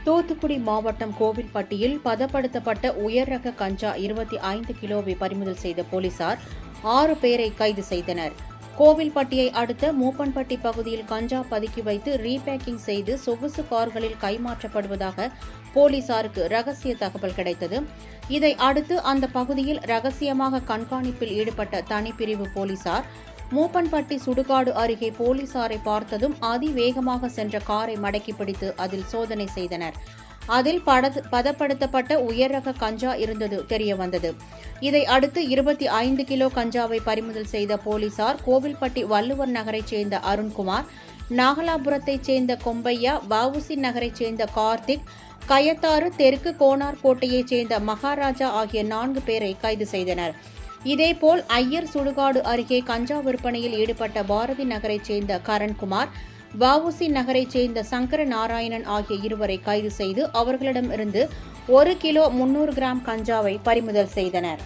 தூத்துக்குடி மாவட்டம் கோவில்பட்டியில் பதப்படுத்தப்பட்ட உயர் ரக கஞ்சா 25 கிலோவை பறிமுதல் செய்த போலீசார் 6 பேரை கைது செய்தனர். கோவில்பட்டியை அடுத்த மூப்பன்பட்டி பகுதியில் கஞ்சா பதுக்கி வைத்து ரீபேக்கிங் செய்து சொகுசு கார்களில் கைமாற்றப்படுவதாக போலீசாருக்கு ரகசிய தகவல் கிடைத்தது. இதை அடுத்து அந்த பகுதியில் ரகசியமாக கண்காணிப்பில் ஈடுபட்ட தனிப்பிரிவு போலீசார் மூப்பன்பட்டி சுடுகாடு அருகே போலீசாரை பார்த்ததும் அதிவேகமாக சென்ற காரை மடக்கி பிடித்து அதில் சோதனை செய்தனர். அதில் பதப்படுத்தப்பட்ட உயர் ரக கஞ்சா இருந்தது தெரியவந்தது. இதை அடுத்து 25 கிலோ கஞ்சாவை பறிமுதல் செய்த போலீசார் கோவில்பட்டி வள்ளுவர் நகரைச் சேர்ந்த அருண்குமார், நாகலாபுரத்தைச் சேர்ந்த கொம்பையா, வஉசி நகரைச் சேர்ந்த கார்த்திக், கயத்தாறு தெற்கு கோனார்கோட்டையைச் சேர்ந்த மகாராஜா ஆகிய 4 பேரை கைது செய்தனர். இதேபோல் ஐயர் சுடுகாடு அருகே கஞ்சா விற்பனையில் ஈடுபட்ட பாரதி நகரைச் சேர்ந்த கரண்குமார், வஉசி நகரைச் சேர்ந்த சங்கர நாராயணன் ஆகிய 2 கைது செய்து அவர்களிடமிருந்து 1 கிலோ 300 கிராம் கஞ்சாவை பறிமுதல் செய்தனர்.